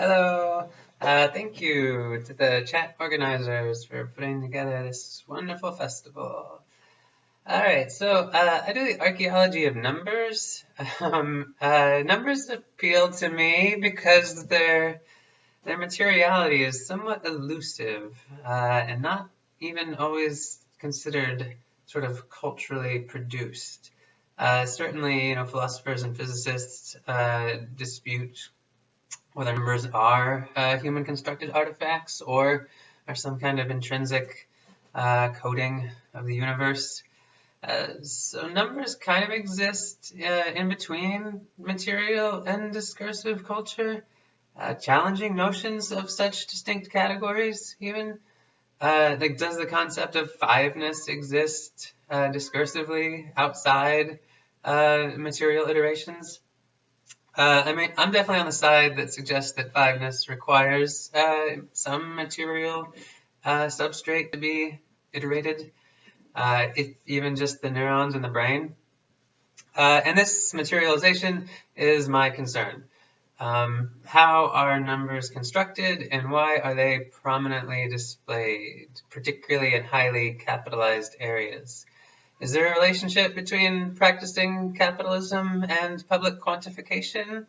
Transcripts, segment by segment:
Hello. Thank you to the chat organizers for putting together this wonderful festival. All right, so I do the archaeology of numbers. Numbers appeal to me because their materiality is somewhat elusive and not even always considered sort of culturally produced. Certainly, philosophers and physicists dispute whether numbers are human constructed artifacts or are some kind of intrinsic coding of the universe. So numbers kind of exist in between material and discursive culture, challenging notions of such distinct categories even. Like, does the concept of fiveness exist discursively outside material iterations? I'm definitely on the side that suggests that fiveness requires some material substrate to be iterated, if even just the neurons in the brain. And this materialization is my concern. How are numbers constructed and why are they prominently displayed, particularly in highly capitalized areas? Is there a relationship between practicing capitalism and public quantification?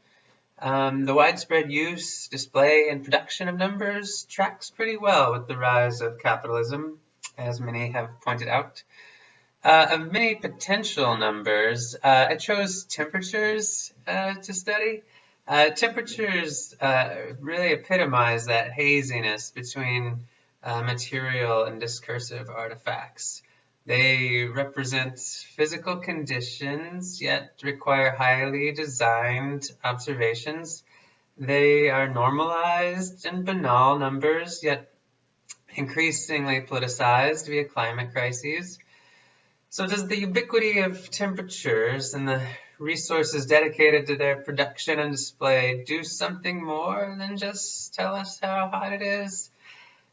The widespread use, display, and production of numbers tracks pretty well with the rise of capitalism, as many have pointed out. Of many potential numbers, I chose temperatures to study. Temperatures really epitomize that haziness between material and discursive artifacts. They represent physical conditions, yet require highly designed observations. They are normalized and banal numbers, yet increasingly politicized via climate crises. So does the ubiquity of temperatures and the resources dedicated to their production and display do something more than just tell us how hot it is?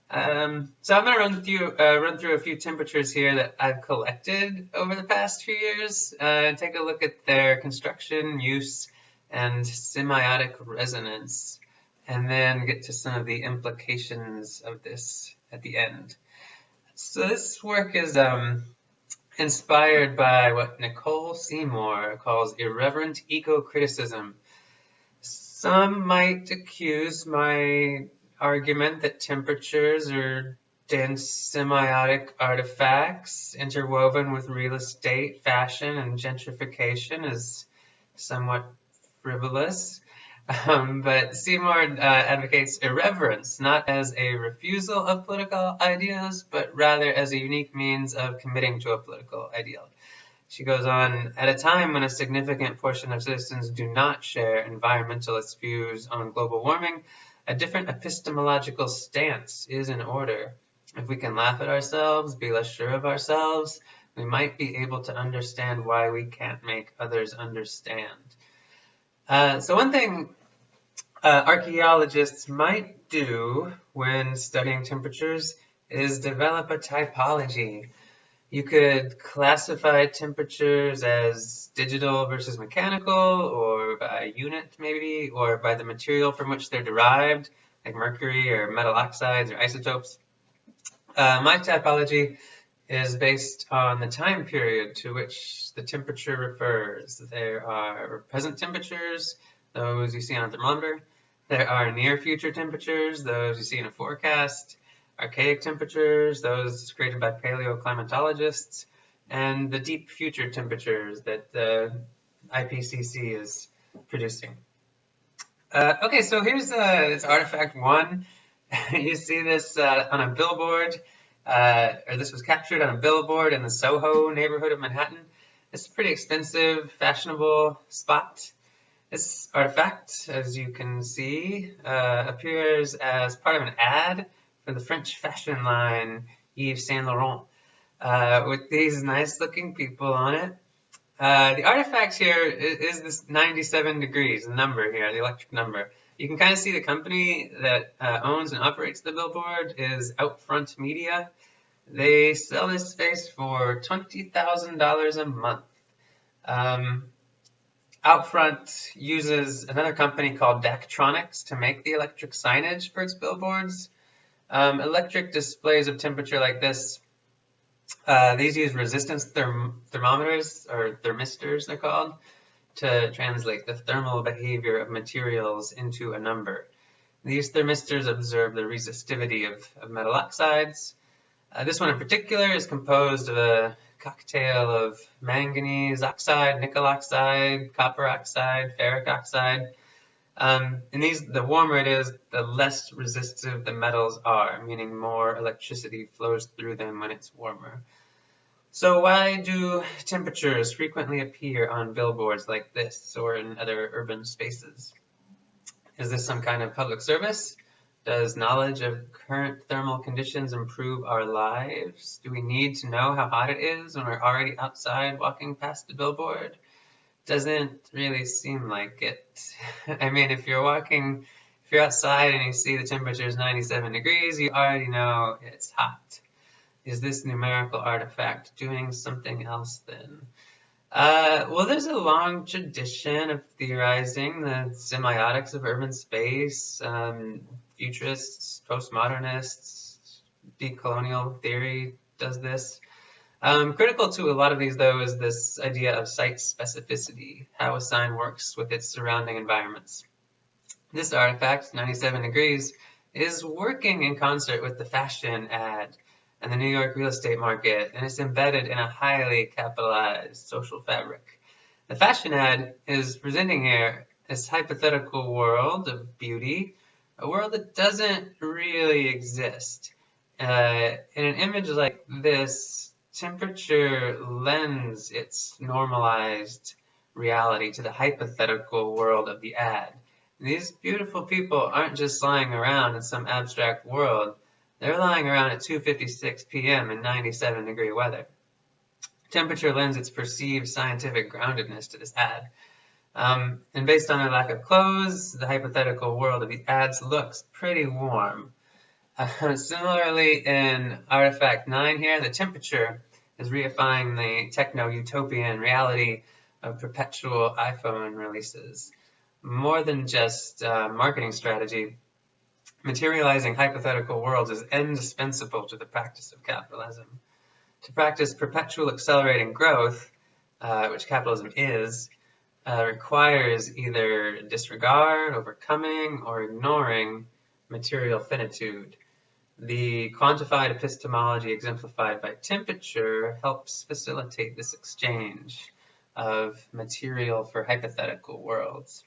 So I'm going to run through a few temperatures here that I've collected over the past few years, and take a look at their construction, use, and semiotic resonance, and then get to some of the implications of this at the end. So this work is inspired by what Nicole Seymour calls irreverent eco-criticism. Some might accuse my argument that temperatures are dense semiotic artifacts interwoven with real estate, fashion, and gentrification is somewhat frivolous. But Seymour advocates irreverence, not as a refusal of political ideas, but rather as a unique means of committing to a political ideal. She goes on, at a time when a significant portion of citizens do not share environmentalist views on global warming, a different epistemological stance is in order. If we can laugh at ourselves, be less sure of ourselves, we might be able to understand why we can't make others understand. So one thing archaeologists might do when studying temperatures is develop a typology. You could classify temperatures as digital versus mechanical, or by unit maybe, or by the material from which they're derived, like mercury or metal oxides or isotopes. My typology is based on the time period to which the temperature refers. There are present temperatures, those you see on a thermometer. There are near future temperatures, those you see in a forecast. Archaic temperatures, those created by paleoclimatologists, and the deep future temperatures that the IPCC is producing. Okay, so here's this artifact one. You see this on a billboard, or this was captured on a billboard in the Soho neighborhood of Manhattan. It's a pretty expensive, fashionable spot. This artifact, as you can see, appears as part of an ad for the French fashion line Yves Saint Laurent, with these nice looking people on it. The artifact here is this 97 degrees, the number here, the electric number. You can kind of see the company that owns and operates the billboard is Outfront Media. They sell this space for $20,000 a month. Outfront uses another company called Daktronics to make the electric signage for its billboards. Electric displays of temperature like this, these use resistance thermometers, or thermistors they're called, to translate the thermal behavior of materials into a number. These thermistors observe the resistivity of metal oxides. This one in particular is composed of a cocktail of manganese oxide, nickel oxide, copper oxide, ferric oxide. And the warmer it is, the less resistive the metals are, meaning more electricity flows through them when it's warmer. So why do temperatures frequently appear on billboards like this or in other urban spaces? Is this some kind of public service? Does knowledge of current thermal conditions improve our lives? Do we need to know how hot it is when we're already outside walking past the billboard? Doesn't really seem like it. I mean, if you're outside and you see the temperature is 97 degrees, you already know it's hot. Is this numerical artifact doing something else then? Well, there's a long tradition of theorizing the semiotics of urban space. Futurists, postmodernists, decolonial theory does this. Critical to a lot of these, though, is this idea of site specificity, how a sign works with its surrounding environments. This artifact, 97 degrees, is working in concert with the fashion ad and the New York real estate market, and it's embedded in a highly capitalized social fabric. The fashion ad is presenting here this hypothetical world of beauty, a world that doesn't really exist. In an image like this, temperature lends its normalized reality to the hypothetical world of the ad. These beautiful people aren't just lying around in some abstract world. They're lying around at 2:56 p.m. in 97-degree weather. Temperature lends its perceived scientific groundedness to this ad. And based on their lack of clothes, the hypothetical world of the ads looks pretty warm. Similarly, in Artifact 9 here, the temperature is reifying the techno-utopian reality of perpetual iPhone releases. More than just marketing strategy, materializing hypothetical worlds is indispensable to the practice of capitalism. To practice perpetual accelerating growth, which capitalism is, requires either disregard, overcoming, or ignoring material finitude. The quantified epistemology exemplified by temperature helps facilitate this exchange of material for hypothetical worlds.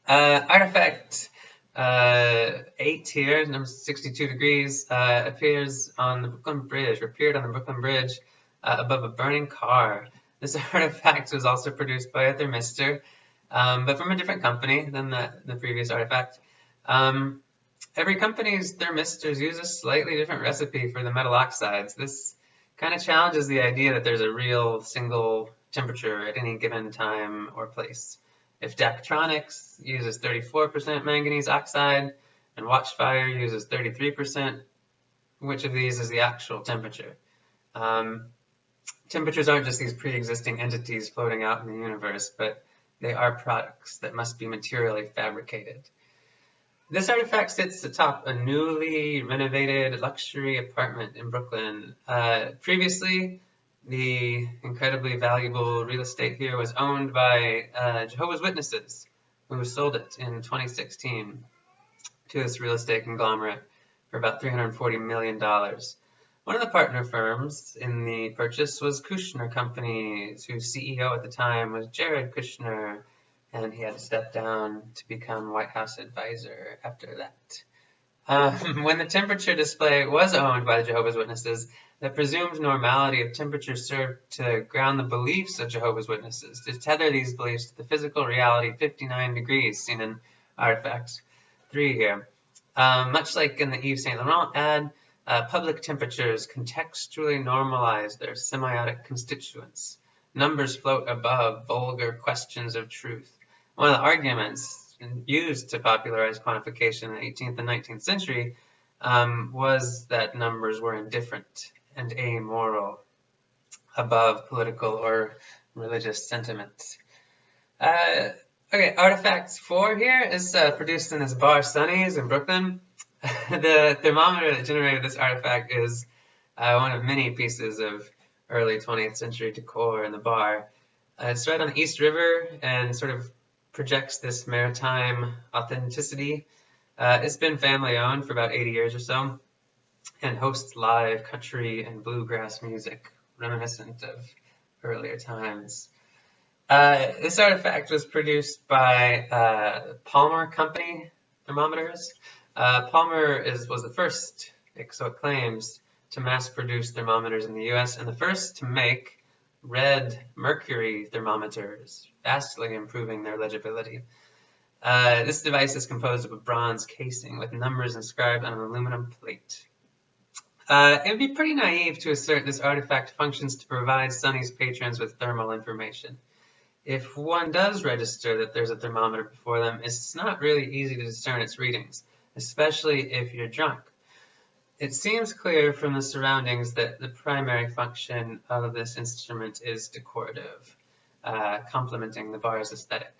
Artifact 8 here, number 62 degrees, appears on the Brooklyn Bridge, above a burning car. This artifact was also produced by a thermistor, but from a different company than the previous artifact. Every company's thermistors use a slightly different recipe for the metal oxides. This kind of challenges the idea that there's a real single temperature at any given time or place. If Daktronics uses 34% manganese oxide and Watchfire uses 33%, which of these is the actual temperature? Temperatures aren't just these pre-existing entities floating out in the universe, but they are products that must be materially fabricated. This artifact sits atop a newly renovated luxury apartment in Brooklyn. Previously, the incredibly valuable real estate here was owned by Jehovah's Witnesses, who sold it in 2016 to this real estate conglomerate for about $340 million. One of the partner firms in the purchase was Kushner Companies, whose CEO at the time was Jared Kushner, and he had to step down to become White House advisor after that. When the temperature display was owned by the Jehovah's Witnesses, the presumed normality of temperature served to ground the beliefs of Jehovah's Witnesses, to tether these beliefs to the physical reality 59 degrees seen in Artifact 3 here. Much like in the Yves Saint Laurent ad, public temperatures contextually normalize their semiotic constituents. Numbers float above vulgar questions of truth. One of the arguments used to popularize quantification in the 18th and 19th century was that numbers were indifferent and amoral, above political or religious sentiments. Okay, artifact 4 here is produced in this bar Sunny's in Brooklyn. The thermometer that generated this artifact is one of many pieces of early 20th century decor in the bar. It's right on the East River and sort of projects this maritime authenticity. It's been family owned for about 80 years or so and hosts live country and bluegrass music reminiscent of earlier times. This artifact was produced by Palmer Company thermometers. Palmer was the first, so it claims, to mass produce thermometers in the US and the first to make red mercury thermometers, vastly improving their legibility. This device is composed of a bronze casing with numbers inscribed on an aluminum plate. It would be pretty naive to assert this artifact functions to provide Sunny's patrons with thermal information. If one does register that there's a thermometer before them, it's not really easy to discern its readings, especially if you're drunk. It seems clear from the surroundings that the primary function of this instrument is decorative, complementing the bar's aesthetic.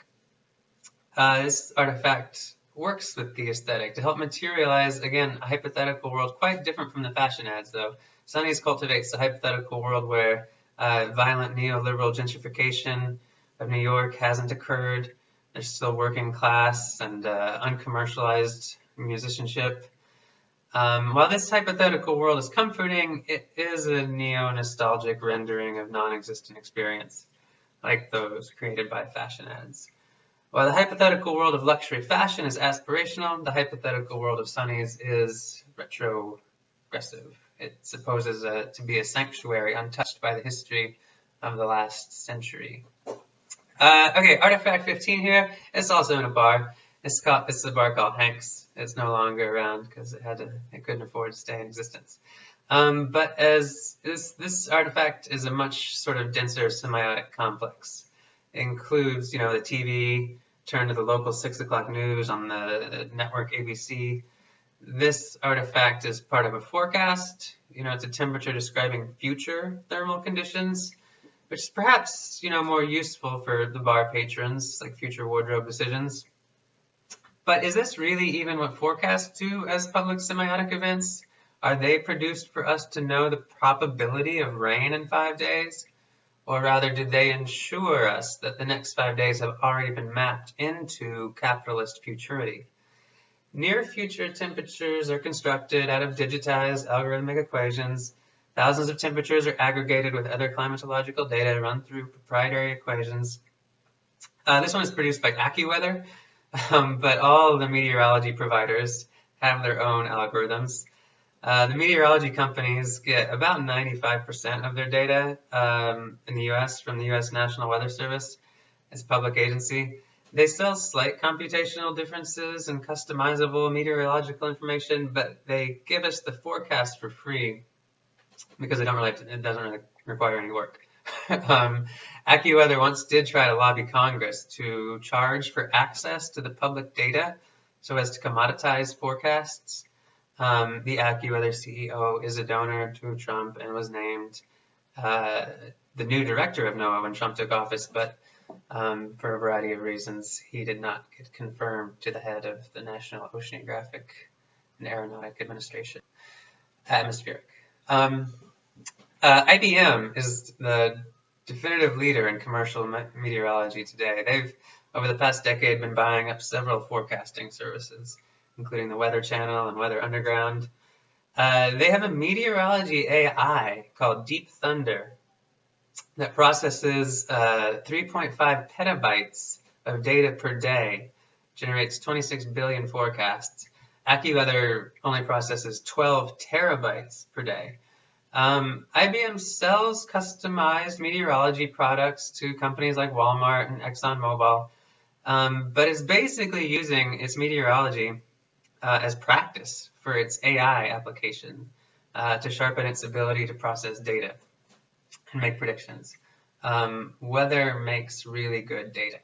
This artifact works with the aesthetic to help materialize, again, a hypothetical world quite different from the fashion ads, though. Sunny's cultivates a hypothetical world where violent neoliberal gentrification of New York hasn't occurred. There's still working class and uncommercialized musicianship. While this hypothetical world is comforting, it is a neo-nostalgic rendering of non-existent experience, like those created by fashion ads. While the hypothetical world of luxury fashion is aspirational, the hypothetical world of Sunny's is retrogressive. It supposes to be a sanctuary untouched by the history of the last century. Okay, artifact 15 here. It's also in a bar. It's a bar called Hank's. It's no longer around because it couldn't afford to stay in existence. But as this artifact is a much sort of denser semiotic complex. It includes, the TV, turn to the local 6 o'clock news on the network ABC. This artifact is part of a forecast. It's a temperature describing future thermal conditions, which is perhaps, more useful for the bar patrons, like future wardrobe decisions. But is this really even what forecasts do as public semiotic events? Are they produced for us to know the probability of rain in 5 days? Or rather, did they ensure us that the next 5 days have already been mapped into capitalist futurity? Near future temperatures are constructed out of digitized algorithmic equations. Thousands of temperatures are aggregated with other climatological data run through proprietary equations. This one is produced by AccuWeather, but all the meteorology providers have their own algorithms. The meteorology companies get about 95% of their data in the U.S. from the U.S. National Weather Service. It's a public agency. They sell slight computational differences and customizable meteorological information, but they give us the forecast for free because it doesn't really require any work. AccuWeather once did try to lobby Congress to charge for access to the public data so as to commoditize forecasts. The AccuWeather CEO is a donor to Trump and was named the new director of NOAA when Trump took office, but for a variety of reasons, he did not get confirmed to the head of the National Oceanographic and Aeronautic Administration. Atmospheric. IBM is the definitive leader in commercial meteorology today. They've, over the past decade, been buying up several forecasting services, including the Weather Channel and Weather Underground. They have a meteorology AI called Deep Thunder that processes 3.5 petabytes of data per day, generates 26 billion forecasts. AccuWeather only processes 12 terabytes per day. IBM sells customized meteorology products to companies like Walmart and ExxonMobil, but is basically using its meteorology as practice for its AI application to sharpen its ability to process data and make predictions. Weather makes really good data.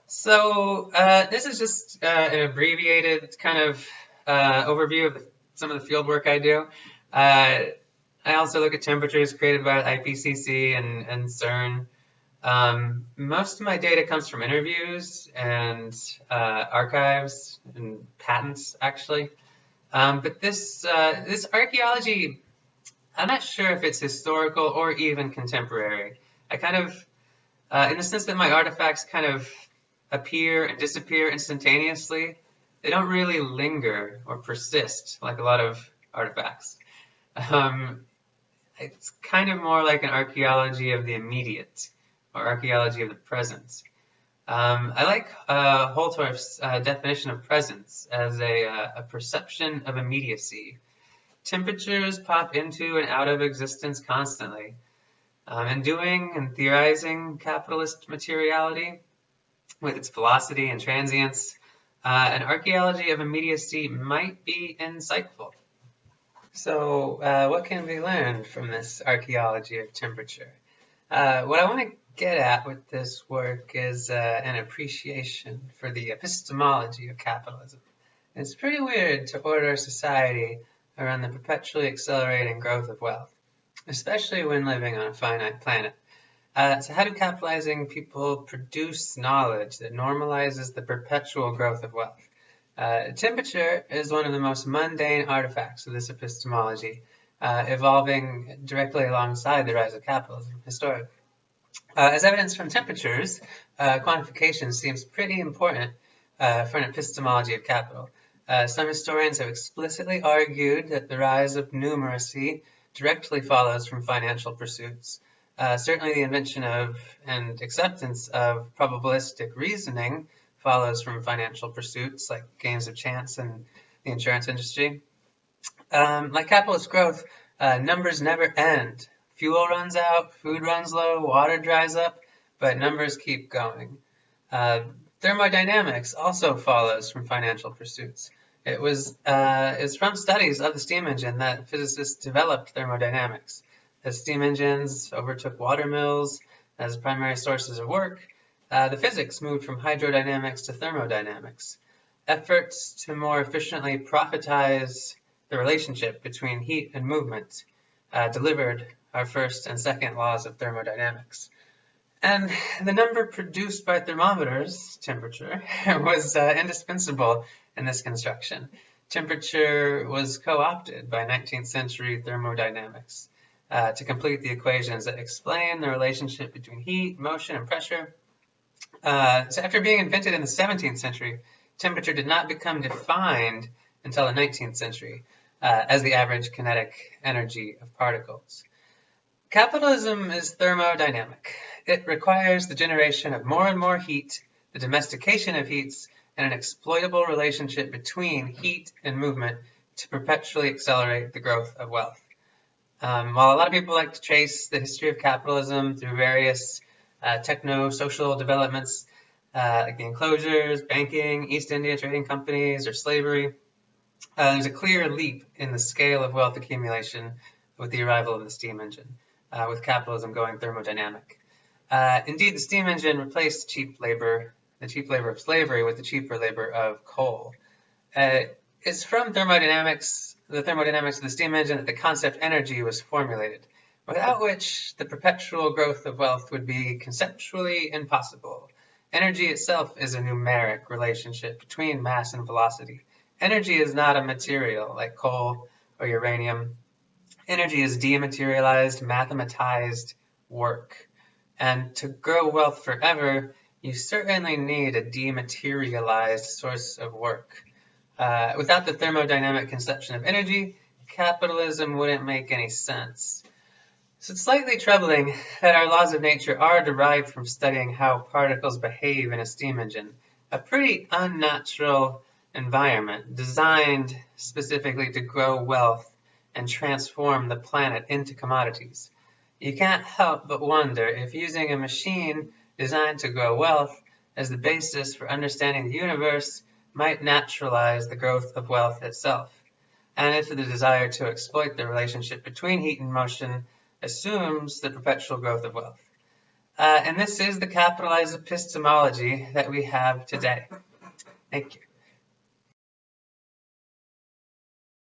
So this is just an abbreviated kind of overview of some of the field work I do. I also look at temperatures created by IPCC and CERN. Most of my data comes from interviews and archives and patents, actually. But this archaeology, I'm not sure if it's historical or even contemporary. I kind of, in the sense that my artifacts kind of appear and disappear instantaneously, they don't really linger or persist like a lot of artifacts. It's kind of more like an archaeology of the immediate or archaeology of the present. I like Holtorf's definition of presence as a perception of immediacy. Temperatures pop into and out of existence constantly. In doing and theorizing capitalist materiality with its velocity and transience, an archaeology of immediacy might be insightful. So, what can be learned from this archaeology of temperature? What I want to get at with this work is an appreciation for the epistemology of capitalism. It's pretty weird to order society around the perpetually accelerating growth of wealth, especially when living on a finite planet. So how do capitalizing people produce knowledge that normalizes the perpetual growth of wealth? Temperature is one of the most mundane artifacts of this epistemology, evolving directly alongside the rise of capitalism historically. As evidence from temperatures, quantification seems pretty important for an epistemology of capital. Some historians have explicitly argued that the rise of numeracy directly follows from financial pursuits. Certainly the invention of and acceptance of probabilistic reasoning follows from financial pursuits like games of chance and the insurance industry. Like capitalist growth, numbers never end. Fuel runs out, food runs low, water dries up, but numbers keep going. Thermodynamics also follows from financial pursuits. It's from studies of the steam engine that physicists developed thermodynamics. As steam engines overtook water mills as primary sources of work, the physics moved from hydrodynamics to thermodynamics. Efforts to more efficiently profitize the relationship between heat and movement delivered our first and second laws of thermodynamics. And the number produced by thermometers, temperature, was indispensable in this construction. Temperature was co-opted by 19th century thermodynamics to complete the equations that explain the relationship between heat, motion, and pressure. So after being invented in the 17th century, temperature did not become defined until the 19th century as the average kinetic energy of particles. Capitalism is thermodynamic. It requires the generation of more and more heat, the domestication of heats, and an exploitable relationship between heat and movement to perpetually accelerate the growth of wealth. While a lot of people like to trace the history of capitalism through various techno-social developments like the enclosures, banking, East India trading companies, or slavery, there's a clear leap in the scale of wealth accumulation with the arrival of the steam engine, with capitalism going thermodynamic. Indeed, the steam engine replaced the cheap labor of slavery with the cheaper labor of coal. It's from the thermodynamics of the steam engine that the concept energy was formulated, without which the perpetual growth of wealth would be conceptually impossible. Energy itself is a numeric relationship between mass and velocity. Energy is not a material like coal or uranium. Energy is dematerialized, mathematized work. And to grow wealth forever, you certainly need a dematerialized source of work. Without the thermodynamic conception of energy, capitalism wouldn't make any sense. So it's slightly troubling that our laws of nature are derived from studying how particles behave in a steam engine, a pretty unnatural environment designed specifically to grow wealth and transform the planet into commodities. You can't help but wonder if using a machine designed to grow wealth as the basis for understanding the universe might naturalize the growth of wealth itself, and if the desire to exploit the relationship between heat and motion assumes the perpetual growth of wealth. And this is the capitalized epistemology that we have today. Thank you.